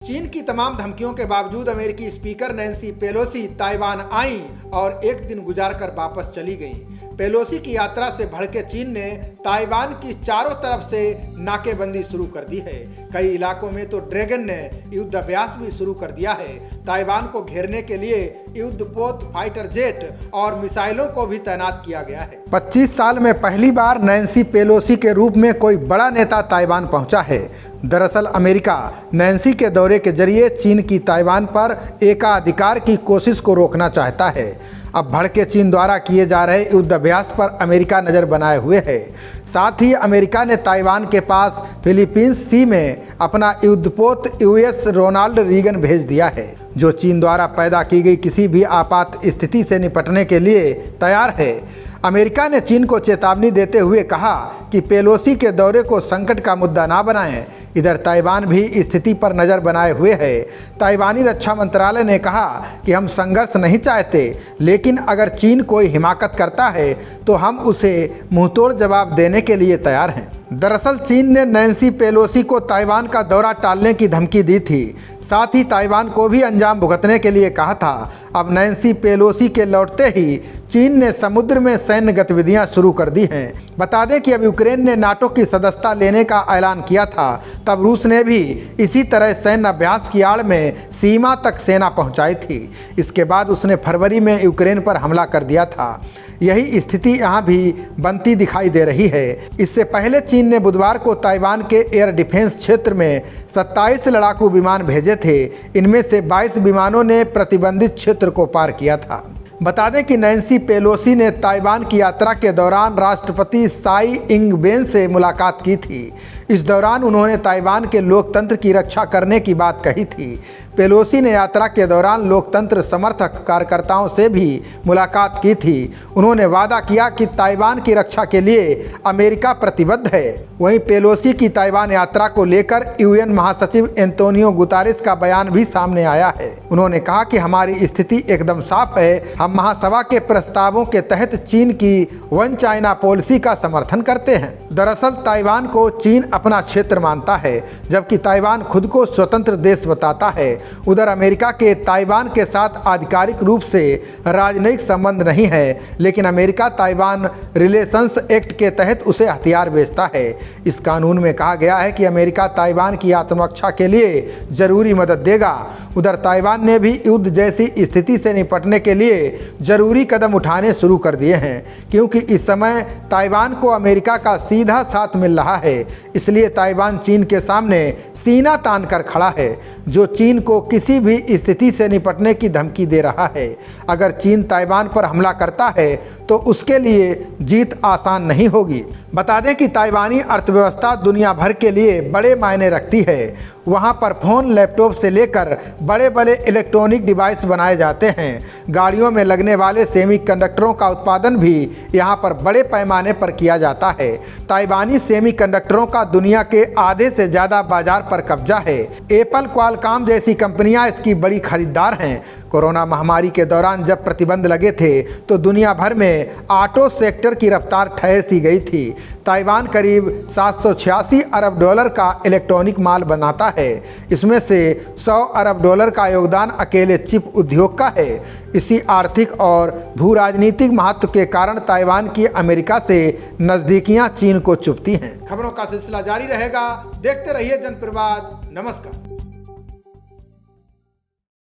चीन की तमाम धमकियों के बावजूद अमेरिकी स्पीकर नैन्सी पेलोसी ताइवान आईं और एक दिन गुजारकर वापस चली गईं। पेलोसी की यात्रा से भड़के चीन ने ताइवान की चारों तरफ से नाकेबंदी शुरू कर दी है। कई इलाकों में तो ड्रैगन ने युद्धाभ्यास भी शुरू कर दिया है। ताइवान को घेरने के लिए युद्धपोत, फाइटर जेट और मिसाइलों को भी तैनात किया गया है। 25 साल में पहली बार नैन्सी पेलोसी के रूप में कोई बड़ा नेता ताइवान पहुंचा है। दरअसल अमेरिका नैन्सी के दौरे के जरिए चीन की ताइवान पर एकाधिकार की कोशिश को रोकना चाहता है। अब भड़के चीन द्वारा किए जा रहे युद्धाभ्यास पर अमेरिका नज़र बनाए हुए है। साथ ही अमेरिका ने ताइवान के पास फिलीपींस सी में अपना युद्धपोत यूएस रोनाल्ड रीगन भेज दिया है, जो चीन द्वारा पैदा की गई किसी भी आपात स्थिति से निपटने के लिए तैयार है। अमेरिका ने चीन को चेतावनी देते हुए कहा कि पेलोसी के दौरे को संकट का मुद्दा ना बनाएं। इधर ताइवान भी स्थिति पर नज़र बनाए हुए है। ताइवानी रक्षा मंत्रालय ने कहा कि हम संघर्ष नहीं चाहते, लेकिन अगर चीन कोई हिमाकत करता है तो हम उसे मुंहतोड़ जवाब देने के लिए तैयार हैं। दरअसल चीन ने नैन्सी पेलोसी को ताइवान का दौरा टालने की धमकी दी थी, साथ ही ताइवान को भी अंजाम भुगतने के लिए कहा था। अब नैन्सी पेलोसी के लौटते ही चीन ने समुद्र में सैन्य गतिविधियां शुरू कर दी हैं। बता दें कि अब यूक्रेन ने नाटो की सदस्यता लेने का ऐलान किया था, तब रूस ने भी इसी तरह सैन्य अभ्यास की आड़ में सीमा तक सेना पहुंचाई थी। इसके बाद उसने फरवरी में यूक्रेन पर हमला कर दिया था। यही स्थिति यहाँ भी बनती दिखाई दे रही है। इससे पहले चीन ने बुधवार को ताइवान के एयर डिफेंस क्षेत्र में 27 लड़ाकू विमान भेजे थे। इनमें से 22 विमानों ने प्रतिबंधित क्षेत्र को पार किया था। बता दें कि नैन्सी पेलोसी ने ताइवान की यात्रा के दौरान राष्ट्रपति साई इंग-वेन से मुलाकात की थी। इस दौरान उन्होंने ताइवान के लोकतंत्र की रक्षा करने की बात कही थी। पेलोसी ने यात्रा के दौरान लोकतंत्र समर्थक कार्यकर्ताओं से भी मुलाकात की थी। उन्होंने वादा किया कि ताइवान की रक्षा के लिए अमेरिका प्रतिबद्ध है। वहीं पेलोसी की ताइवान यात्रा को लेकर यूएन महासचिव एंटोनियो गुतारेस का बयान भी सामने आया है। उन्होंने कहा कि हमारी स्थिति एकदम साफ है। हम महासभा के प्रस्तावों के तहत चीन की वन चाइना पॉलिसी का समर्थन करते हैं। दरअसल ताइवान को चीन अपना क्षेत्र मानता है, जबकि ताइवान खुद को स्वतंत्र देश बताता है। उधर अमेरिका के ताइवान के साथ आधिकारिक रूप से राजनयिक संबंध नहीं है, लेकिन अमेरिका ताइवान रिलेशंस एक्ट के तहत उसे हथियार बेचता है। इस कानून में कहा गया है कि अमेरिका ताइवान की आत्मरक्षा के लिए जरूरी मदद देगा। उधर ताइवान ने भी युद्ध जैसी स्थिति से निपटने के लिए जरूरी कदम उठाने शुरू कर दिए हैं, क्योंकि इस समय ताइवान को अमेरिका का सीधा साथ मिल रहा है। इसलिए ताइवान चीन के सामने सीना तान कर खड़ा है, जो चीन को किसी भी स्थिति से निपटने की धमकी दे रहा है। अगर चीन ताइवान पर हमला करता है तो उसके लिए जीत आसान नहीं होगी। बता दें कि ताइवानी अर्थव्यवस्था दुनिया भर के लिए बड़े मायने रखती है। वहाँ पर फ़ोन, लैपटॉप से लेकर बड़े बड़े इलेक्ट्रॉनिक डिवाइस बनाए जाते हैं। गाड़ियों में लगने वाले सेमीकंडक्टरों का उत्पादन भी यहाँ पर बड़े पैमाने पर किया जाता है। ताइवानी सेमीकंडक्टरों का दुनिया के आधे से ज़्यादा बाजार पर कब्जा है। एप्पल, क्वालकॉम जैसी कंपनियां इसकी बड़ी खरीदार हैं। कोरोना महामारी के दौरान जब प्रतिबंध लगे थे तो दुनिया भर में ऑटो सेक्टर की रफ्तार ठहर सी गई थी। ताइवान करीब 786 अरब डॉलर का इलेक्ट्रॉनिक माल बनाता है। इसमें से 100 अरब डॉलर का योगदान अकेले चिप उद्योग का है। इसी आर्थिक और भू राजनीतिक महत्व के कारण ताइवान की अमेरिका से नज़दीकियां चीन को चुभती हैं। खबरों का सिलसिला जारी रहेगा। देखते रहिए जनप्रवाद। नमस्कार।